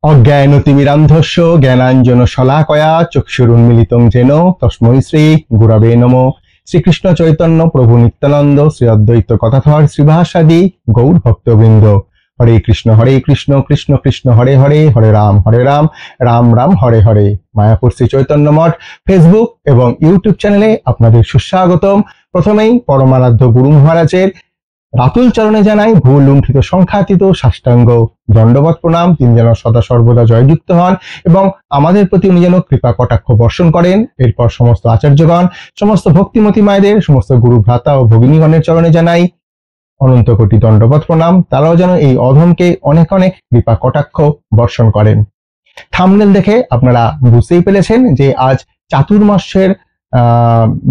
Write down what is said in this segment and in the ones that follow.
অজ্ঞানতিমিরান্ধস্য জ্ঞানাঞ্জন শলাকয়া চক্ষুরুন্মিলিতং যেন তস্मै শ্রী গুরবে নমঃ। শ্রীকৃষ্ণ চৈতন্য প্রভু নিত্যানন্দ শ্রী অদ্বৈত কথাধর শ্রীবাসাদি গৌর ভক্তবৃন্দ। হরে কৃষ্ণ কৃষ্ণ কৃষ্ণ হরে হরে, হরে রাম রাম রাম হরে হরে। মায়াপুর শ্রী চৈতন্য মঠ ফেসবুক এবং ইউটিউব চ্যানেলে আপনাদের সুস্বাগতম। প্রথমেই পরমারাধ্য গুরু মহারাজের রাতুল চরণে জানাই ভুল লুণ্ঠিত সংখ্যাতীত সাষ্টাঙ্গ দণ্ডবত প্রণাম। তিনি যেন সদা সর্বদা জয়যুক্ত হন এবং আমাদের প্রতি উনি যেন কৃপা কটাক্ষ বর্ষণ করেন। এরপর সমস্ত আচার্যগণ, সমস্ত ভক্তিমতী মায়েদের, সমস্ত গুরু ভ্রাতা ও ভগিনীগণের চরণে জানাই অনন্ত কোটি দণ্ডবত প্রণাম। তারাও যেন এই অধমকে অনেক অনেক কৃপা কটাক্ষ বর্ষণ করেন। থাম্বনেল দেখে আপনারা বুঝতেই পেরেছেন যে আজ চাতুর্মাস্যের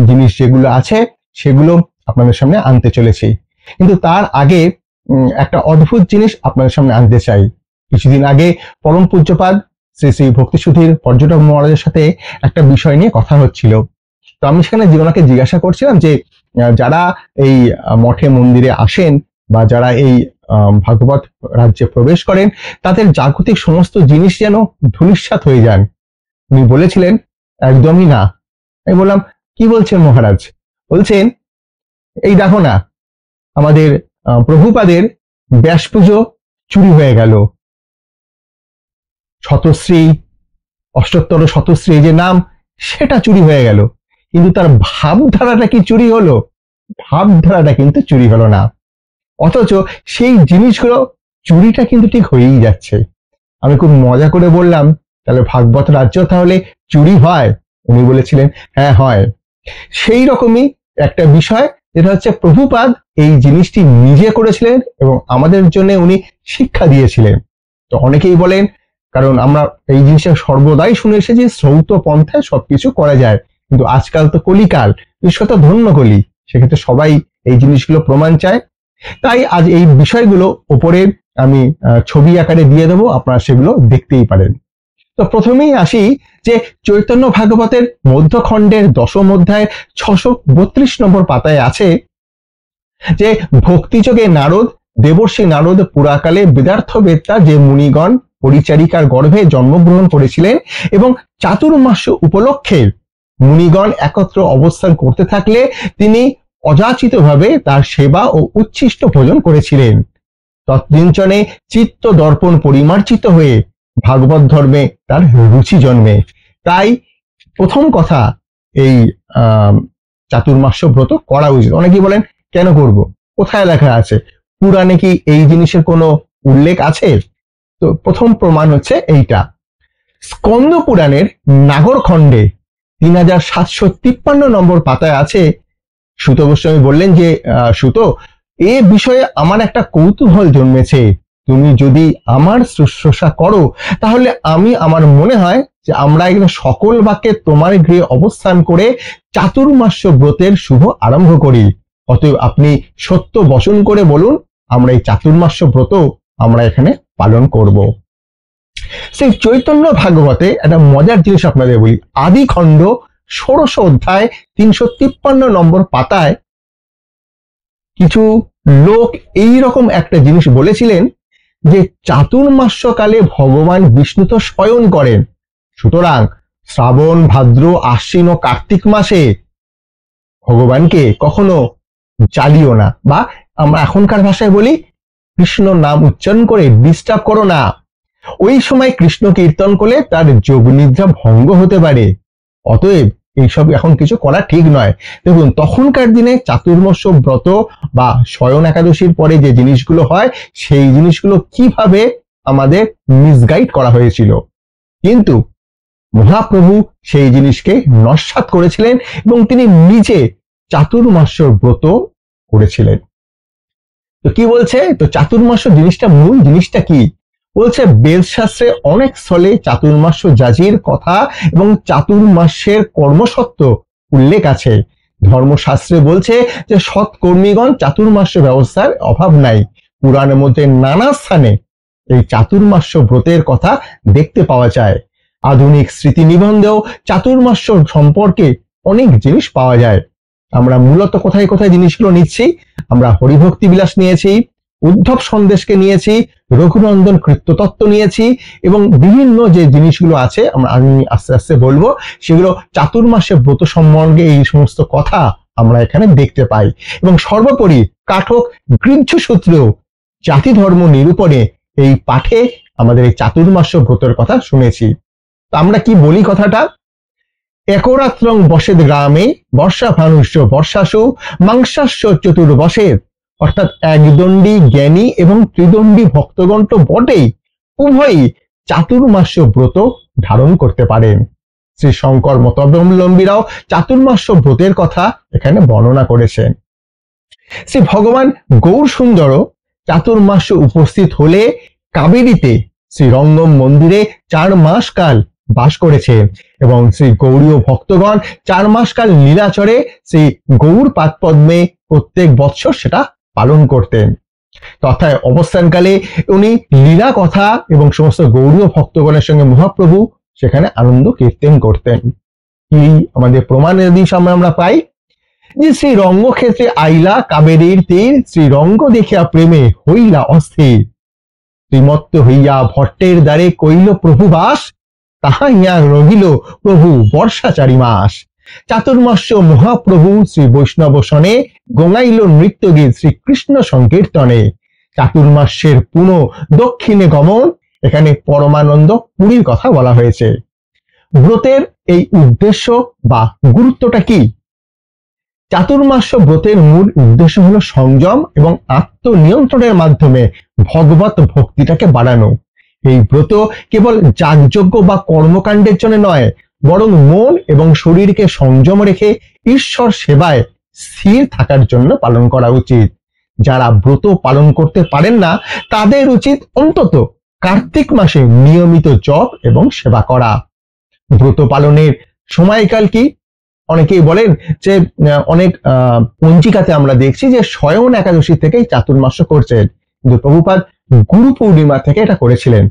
জিনিস যেগুলো আছে সেগুলো আপনাদের সামনে আনতে চলেছি। কিন্তু তার আগে একটা অদ্ভুত জিনিস আপনাদের সামনে আনতে চাই। কিছুদিন আগে পরম পূজ্যপাদ শ্রী শ্রী ভক্তিসুধীর পর্যটক মহারাজের সাথে একটা বিষয় নিয়ে কথা হচ্ছিল। তো আমি সেখানে জীবনাকে জিজ্ঞাসা করছিলাম যে যারা এই মঠে মন্দিরে আসেন বা যারা এই ভাগবত রাজ্যে প্রবেশ করেন তাদের জাগতিক সমস্ত জিনিস যেন ধূলিসাৎ হয়ে যান। উনি বলেছিলেন একদমই না। আমি বললাম কি বলছেন মহারাজ? বলছেন এই দেখো না, আমাদের প্রভুপাদের ব্যাস পুজো চুরি হয়ে গেল। শতশ্রী, অষ্টোত্তর শতশ্রী যে নাম সেটা চুরি হয়ে গেল, কিন্তু তার ভাবধারাটা কি চুরি হলো? ভাবধারাটা কিন্তু চুরি হলো না। অথচ সেই জিনিসগুলো চুরিটা কিন্তু ঠিক হয়েই যাচ্ছে। আমি খুব মজা করে বললাম তাহলে ভাগবত রাজ্য তাহলে চুরি হয়? উনি বলেছিলেন হ্যাঁ হয়। সেই রকমই একটা বিষয় যেটা হচ্ছে প্রভুপাদ এই জিনিসটি নিজে করেছিলেন এবং আমাদের জন্য উনি শিক্ষা দিয়েছিলেন। তো অনেকেই বলেন, কারণ আমরা এই জিনিসটা সর্বদাই শুনে এসেছি শ্রৌত পন্থায় সবকিছু করা যায়, কিন্তু আজকাল তো কলিকাল, বিশেষত ধন্য কলি, সেক্ষেত্রে সবাই এই জিনিসগুলো প্রমাণ চায়। তাই আজ এই বিষয়গুলো উপরে আমি ছবি আকারে দিয়ে দেবো, আপনারা সেগুলো দেখতেই পারেন। তো প্রথমেই আসি যে চৈতন্য ভাগবতের মধ্যখণ্ডের দশম অধ্যায় 632 নম্বর পাতায় আছে যে ভক্তিযোগে নারদ, দেবর্ষি নারদ পুরাকালে বেদার্থ বেত্তা যে মুনিগণ পরিচারিকার গর্ভে জন্মগ্রহণ করেছিলেন এবং চাতুর্মাস্য উপলক্ষে মুনিগণ একত্র অবস্থান করতে থাকলে তিনি অযাচিতভাবে তার সেবা ও উচ্ছিষ্ট ভোজন করেছিলেন। তৎকিঞ্চনে চিত্ত দর্পণ পরিমার্জিত হয়ে ভাগবত ধর্মে তার রুচি জন্মে। তাই প্রথম কথা, এই চাতুর্মাস্য ব্রত করা উচিত। অনেকেই বলেন কেন করব? কোথায় লেখা আছে? পুরাণে কি এই জিনিসের কোনো উল্লেখ আছে? তো প্রথম প্রমাণ হচ্ছে এইটা। স্কন্দ পুরাণের নাগর খণ্ডে 3753 নম্বর পাতায় আছে। সুত গোস্বামী বললেন যে সুত, এ বিষয়ে আমার একটা কৌতূহল জন্মেছে। তুমি যদি আমার শুশ্রূষা করো তাহলে আমার মনে হয় যে আমরা এখানে সকল বাক্যে তোমার গৃহে অবস্থান করে চাতুর্মাস্য ব্রতের শুভ আরম্ভ করি। অতএব আপনি সত্য বচন করে বলুন, আমরা এই চাতুর্মাস্য ব্রত আমরা এখানে পালন করব। সেই চৈতন্য ভাগবতে একটা মজার জিনিস আপনাদের বলি। আদি খণ্ড 16 অধ্যায় 353 নম্বর পাতায় কিছু লোক এই রকম একটা জিনিস বলেছিলেন যে চাতুর্মাস্যকালে ভগবান বিষ্ণু তো শয়ন করেন, সুতরাং শ্রাবণ, ভাদ্র, আশ্বিন ও কার্তিক মাসে ভগবানকে কখনো জ্বালিও না, বা আমরা এখনকার ভাষায় বলি কৃষ্ণ নাম উচ্চারণ করে ডিস্টার্ব করো না। ওই সময় কৃষ্ণ কীর্তন করলে তার যোগ নিদ্রা ভঙ্গ হতে পারে। অতএব এইসব এখন কিছু করা ঠিক নয়। দেখুন, তখনকার দিনে চাতুর্মাস্য ব্রত বা শয়ন একাদশীর পরে যে জিনিসগুলো হয় সেই জিনিসগুলো কিভাবে আমাদের মিসগাইড করা হয়েছিল, কিন্তু মহাপ্রভু সেই জিনিসকে নস্যাৎ করেছিলেন এবং তিনি নিজে চাতুর্মাস্য ব্রত করেছিলেন। তো কি বলছে? তো চাতুর্মাস্য জিনিসটা, মূল জিনিসটা কি বলছে? বেদশাস্ত্রে অনেক স্থলে চাতুর্মাস্য যাজির কথা এবং চাতুর্মাস্যের কর্মসত্ত্ব উল্লেখ আছে। ধর্মশাস্ত্রে বলছে যে সৎকর্মীগণ চাতুর্মাস্য ব্যবস্থার অভাব নাই। পুরাণের মধ্যে নানা স্থানে এই চাতুর্মাস্য ব্রতের কথা দেখতে পাওয়া যায়। আধুনিক স্মৃতি নিবন্ধেও চাতুর্মাস্য সম্পর্কে অনেক জিনিস পাওয়া যায়। আমরা মূলত কোথায় কোথায় জিনিসগুলো নিচ্ছি? আমরা হরিভক্তি বিলাস নিয়েছি, উদ্ধব সন্দেশকে নিয়েছি, রঘুনন্দন কৃত্যতত্ত্ব নিয়েছি, এবং বিভিন্ন যে জিনিসগুলো আছে আমি আস্তে আস্তে বলবো, সেগুলো চাতুর্মাসে ব্রত সম্বন্ধে এই সমস্ত কথা আমরা এখানে দেখতে পাই। এবং সর্বোপরি কাঠক গৃহ্য সূত্রেও জাতি ধর্ম নিরূপণে এই পাঠে আমাদের এই চাতুর্মাস্য ব্রতের কথা শুনেছি। তো আমরা কি বলি কথাটা? একরাত্রং বসেদ গ্রামে বর্ষা ভানুষ্য বর্ষাসু মাংসাস্য চতুর্বশেদ, অর্থাৎ একদণ্ডী জ্ঞানী এবং ত্রিদণ্ডী ভক্তগণ তো বটেই, উভয়ই চাতুর্মাস্য ব্রত ধারণ করতে পারেন। শ্রী শঙ্কর মতাবলম্বীরাও চাতুর্মাস্য ব্রতের কথা এখানে বর্ণনা করেছেন। শ্রী ভগবান গৌর সুন্দরও চাতুর্মাস্য উপস্থিত হলে কাবেরীতে শ্রীরঙ্গম মন্দিরে 4 মাস কাল বাস করেছেন, এবং শ্রী গৌরীয় ভক্তগণ 4 মাস কাল লীলাচরে শ্রী গৌর পাদপদ্মে প্রত্যেক বৎসর সেটা পালন করতেন। তথা অবস্থানকালে উনি লীলা কথা এবং সমস্ত গৌরীয় ভক্তগণের সঙ্গে মহাপ্রভু সেখানে আনন্দ কীর্তন করতেন। এই আমাদের প্রমাণাদি সামনে আমরা পাই যে শ্রী রঙ্গক্ষেত্রে আইলা কাবেরীর তীর, শ্রীরঙ্গ দেখিয়া প্রেমে হইলা অস্থির, শ্রীমত্ত হইয়া ভট্টের দ্বারে কইল প্রভু বাস, তাহা ইয়া রহিল প্রভু বর্ষা 4 মাস। চাতুর্মাস্য মহাপ্রভু শ্রী বৈষ্ণব সনে গঙ্গাইল নৃত্য গীত শ্রীকৃষ্ণ সংকীর্তনে। চাতুর্মাস্যের পুনঃ দক্ষিণে গমন, এখানে পরমানন্দ পুরীর কথা বলা হয়েছে। ব্রতের এই উদ্দেশ্য বা গুরুত্বটা কি? চাতুর্মাস্য ব্রতের মূল উদ্দেশ্য হলো সংযম এবং আত্মনিয়ন্ত্রণের মাধ্যমে ভগবত ভক্তিটাকে বাড়ানো। এই ব্রত কেবল যাগযজ্ঞ বা কর্মকাণ্ডের জন্য নয়, বরং মন এবং শরীরকে সংযম রেখে ঈশ্বর সেবায় স্থির থাকার জন্য পালন করা উচিত। যারা ব্রত পালন করতে পারেন না, তাদের উচিত অন্তত কার্তিক মাসে নিয়মিত জপ এবং সেবা করা। ব্রত পালনের সময়কাল কি? অনেকেই বলেন যে অনেক পঞ্জিকাতে আমরা দেখছি যে শয়ন একাদশী থেকেই চাতুর্মাস্য করছেন, কিন্তু প্রভুপাদ গুরু পূর্ণিমা থেকে এটা করেছিলেন।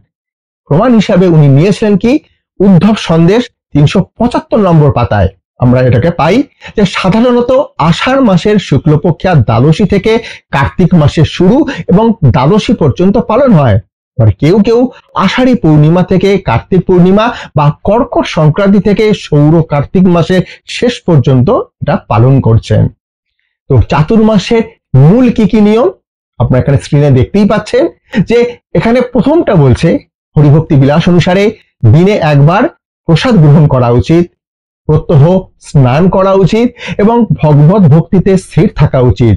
প্রমাণ হিসাবে উনি নিয়েছিলেন কি? উদ্ধব সন্দেশ 375 নম্বর পাতায় আমরা এটাকে পাই যে সাধারণত আষাঢ় মাসের শুক্লপক্ষা দ্বাদশী থেকে কার্তিক মাসের শুরু এবং দ্বাদশী পর্যন্ত পালন হয়। আর কেউ কেউ আষাঢ়ী পূর্ণিমা থেকে কার্তিক পূর্ণিমা বা কর্কট সংক্রান্তি থেকে সৌর কার্তিক মাসের শেষ পর্যন্ত এটা পালন করছেন। তো চাতুর্মাসের মূল কি কি নিয়ম আপনারা এখানে স্ক্রিনে দেখতেই পাচ্ছেন, যে এখানে প্রথমটা বলছে হরিভক্তি বিলাস অনুসারে দিনে একবার প্রসাদ গ্রহণ করা উচিত, প্রত্যহ স্নান করা উচিত এবং ভগবত ভক্তিতে স্থির থাকা উচিত।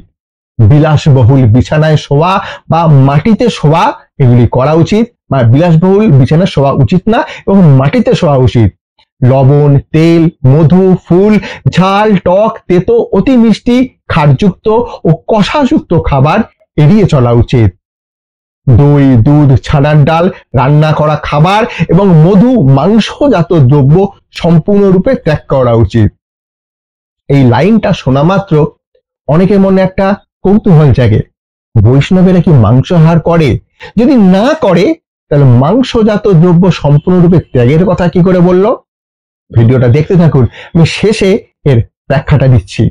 বিলাসবহুল বিছানায় শোয়া বা মাটিতে শোয়া এগুলি করা উচিত, বা বিলাসবহুল বিছানায় শোয়া উচিত না এবং মাটিতে শোয়া উচিত। লবণ, তেল, মধু, ফুল, ঝাল, টক, তেতো, অতি মিষ্টি, ক্ষারযুক্ত ও কষাযুক্ত খাবার এড়িয়ে চলা উচিত। দই, দুধ, ছানার ডাল, রান্না করা খাবার এবং মধু, মাংসজাত দ্রব্য সম্পূর্ণরূপে ত্যাগ করা উচিত। এই লাইনটা শোনা মাত্র অনেকের মনে একটা কৌতূহল জাগে, বৈষ্ণবেরা কি মাংসাহার করে? যদি না করে তাহলে মাংসজাত দ্রব্য সম্পূর্ণরূপে ত্যাগের কথা কি করে বলল? ভিডিওটা দেখতে থাকুন, আমি শেষে এর ব্যাখ্যাটা দিচ্ছি।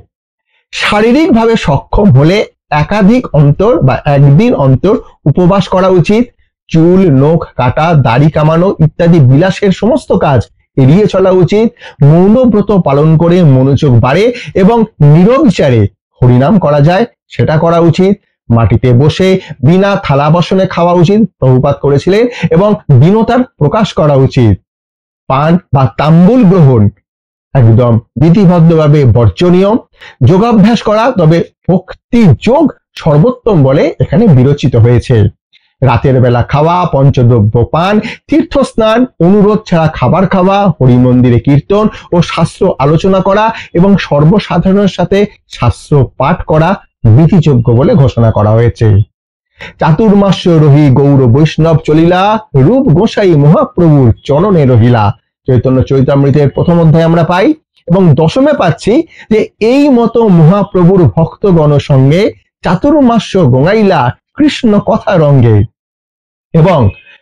শারীরিকভাবে সক্ষম হলে একাধিক অন্তর বা একদিন অন্তর উপবাস করা উচিত। চুল, নখ কাটা, দাড়ি কামানো ইত্যাদি বিলাসের সমস্ত কাজ এড়িয়ে চলা উচিত। মৌনব্রত পালন করে মনোযোগ বাড়ে এবং নিরবিচারে হরিনাম করা যায় সেটা করা উচিত। মাটিতে বসে বিনা থালা বাসনে খাওয়া উচিত, প্রভুপাদ করেছিলেন, এবং দীনতার প্রকাশ করা উচিত। পান বা তাম্বুল গ্রহণ একদম বিধিবদ্ধভাবে বর্জনীয়। যোগাভ্যাস করা, তবে ভক্তি যোগ সর্বোত্তম বলে এখানে বিরচিত হয়েছে। রাতের বেলা খাওয়া, পঞ্চদ্রব্য পান, তীর্থ স্নান, অনুরোধ ছাড়া খাবার খাওয়া, হরিমন্দিরে কীর্তন ও শাস্ত্র আলোচনা করা এবং সর্বসাধারণের সাথে শাস্ত্র পাঠ করা বিধিযোগ্য বলে ঘোষণা করা হয়েছে। চাতুর্মাস্য রহি গৌর বৈষ্ণব চলিলা, রূপ গোসাই মহাপ্রভুর চরণে রহিলা। চৈতন্য চরিতামৃতের প্রথম অধ্যায় আমরা পাই, এবং দশমে পাচ্ছি যে এই মতো মহাপ্রভুর ভক্তগণ সঙ্গে চাতুর্মাস্য গঙ্গাইলা কৃষ্ণ কথা রঙ্গে। এবং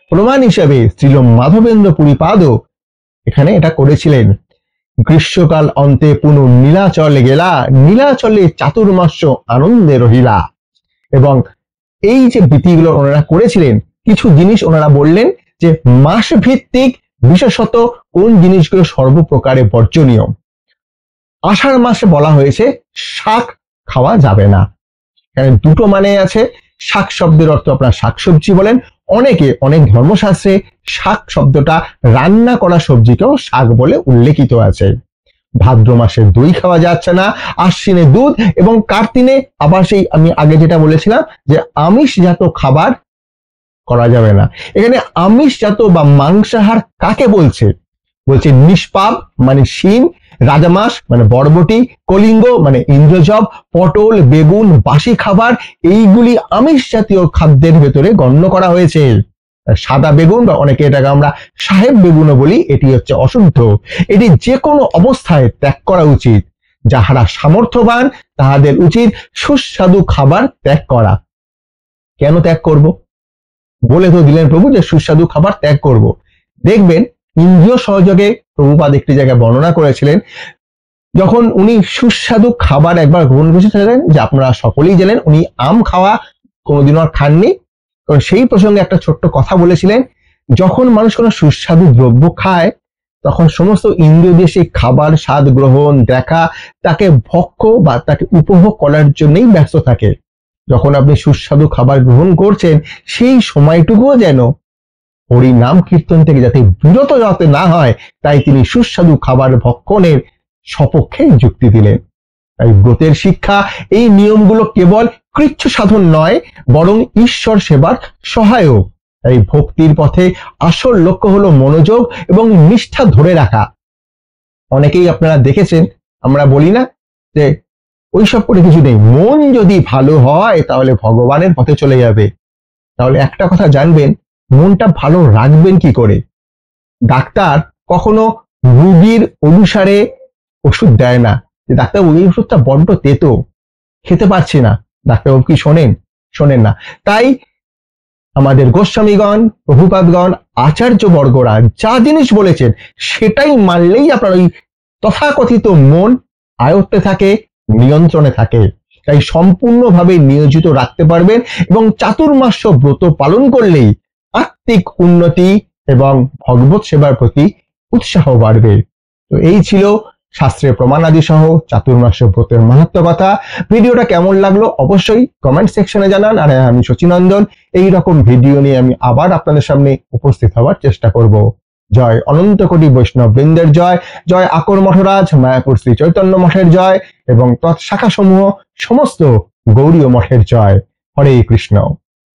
প্রমাণ হিসেবে শ্রীল মাধবেন্দ্র পুরীপাদও এখানে এটা করেছিলেন। গ্রীষ্মকাল অন্তে পুনঃ নীলাচলে গেলা, নীলাচলে চাতুর্মাস্য আনন্দে রহিলা। এবং এই যে বিধিগুলো ওনারা করেছিলেন, কিছু জিনিস ওনারা বললেন যে মাস ভিত্তিক বিশেষত কোন জিনিসগুলো সর্বপ্রকারে বর্জনীয়। আষাঢ় মাসে বলা হয়েছে শাক খাওয়া যাবে না। এখানে দুটো মানে আছে। শাক শব্দের অর্থ আপনার শাকসবজি বলেন, অনেকে অনেক ধর্মশাস্ত্রে শাক শব্দটা রান্না করা সবজিকেও শাক বলে উল্লেখিত আছে। ভাদ্র মাসে দই খাওয়া যাচ্ছে না, আশ্বিনে দুধ, এবং কার্তিনে আবার সেই আমি আগে যেটা বলেছিলাম যে আমিষজাত খাবার করা যাবে না। এখানে আমিষজাত বা মাংসাহার কাকে বলছে? বলছে নিষ্পাপ মানে শিম, রাজামাস মানে বরবটি, কলিঙ্গ মানে ইন্দ্রজব, পটল, বেগুন, বাসি খাবার, এইগুলি আমিষ জাতীয় খাদ্যের ভেতরে গণ্য করা হয়েছে। সাদা বেগুন বা অনেকে এটাকে আমরা সাহেব বেগুনও বলি, এটি হচ্ছে অশুদ্ধ। এটি যে কোনো অবস্থায় ত্যাগ করা উচিত। যাহারা সামর্থ্যবান তাহাদের উচিত সুস্বাদু খাবার ত্যাগ করা। কেন ত্যাগ করব? বলে তো দিলেন প্রভু যে সুস্বাদু খাবার ত্যাগ করব। দেখবেন ইন্দ্রিয় সহযোগে প্রভুপাদ একটি জায়গায় বর্ণনা করেছিলেন, যখন উনি সুস্বাদু খাবার একবার গ্রহণ করেছিলেন, যে আপনারা সকলেই জানেন উনি আম খাওয়া কোনোদিনও আর খাননি। কারণ সেই প্রসঙ্গে একটা ছোট্ট কথা বলেছিলেন, যখন মানুষ কোনো সুস্বাদু দ্রব্য খায় তখন সমস্ত ইন্দ্রিয় দিয়ে সেই খাবার স্বাদ গ্রহণ, দেখা, তাকে ভক্ষ বা তাকে উপভোগ করার জন্যই ব্যস্ত থাকে। যখন আপনি সুস্বাদু খাবার গ্রহণ করছেন সেই সময়টুকুও যেন হরি নাম কীর্তন থেকে যাতে বিরত যাতে না হয়, তাই তিনি সুস্বাদু খাবার ভক্ষণের সপক্ষে যুক্তি দিলেন। তাই ব্রতের শিক্ষা, এই নিয়মগুলো কেবল কৃচ্ছ সাধন নয়, বরং ঈশ্বর সেবার সহায়ক। তাই ভক্তির পথে আসল লক্ষ্য হলো মনোযোগ এবং নিষ্ঠা ধরে রাখা। অনেকেই আপনারা দেখেছেন, আমরা বলি না যে ওইসব করে কিছু নেই, মন যদি ভালো হয় তাহলে ভগবানের পথে চলে যাবে। তাহলে একটা কথা জানবেন, মনটা ভালো রাখবেন কি করে? ডাক্তার কখনো রোগীর অনুসারে ওষুধ দেয় না, যে ডাক্তার ওই ওষুধটা বড্ড তেতো, খেতে পারছি না, ডাক্তারবাবু কি শোনেন? শোনেন না। তাই আমাদের গোস্বামীগণ, প্রভুপাদগণ, আচার্য বর্গরা যা জিনিস বলেছেন সেটাই মানলেই আপনার ওই তথাকথিত মন আয়ত্তে থাকে, নিয়ন্ত্রণে থাকে। তাই সম্পূর্ণভাবে নিয়োজিত রাখতে পারবেন এবং চাতুর্মাস্য ব্রত পালন করলেই আত্মিক উন্নতি এবং ভগবত সেবার প্রতি উৎসাহ বাড়বে। তো এই ছিল শাস্ত্রের প্রমাণাদি সহ চাতুর্মাস্য ব্রতের মাহাত্ম্য কথা। ভিডিওটা কেমন লাগলো অবশ্যই কমেন্ট সেকশনে জানান। আর আমি শচীনন্দন, এই রকম ভিডিও নিয়ে আমি আবার আপনাদের সামনে উপস্থিত হওয়ার চেষ্টা করব। জয় অনন্ত কোটি বৈষ্ণব বৃন্দের জয়, জয় আকর মঠরাজ মায়াপুর শ্রী চৈতন্য মঠের জয় এবং তৎশাখা সমূহ সমস্ত গৌড়ীয় মঠের জয়। হরে কৃষ্ণ।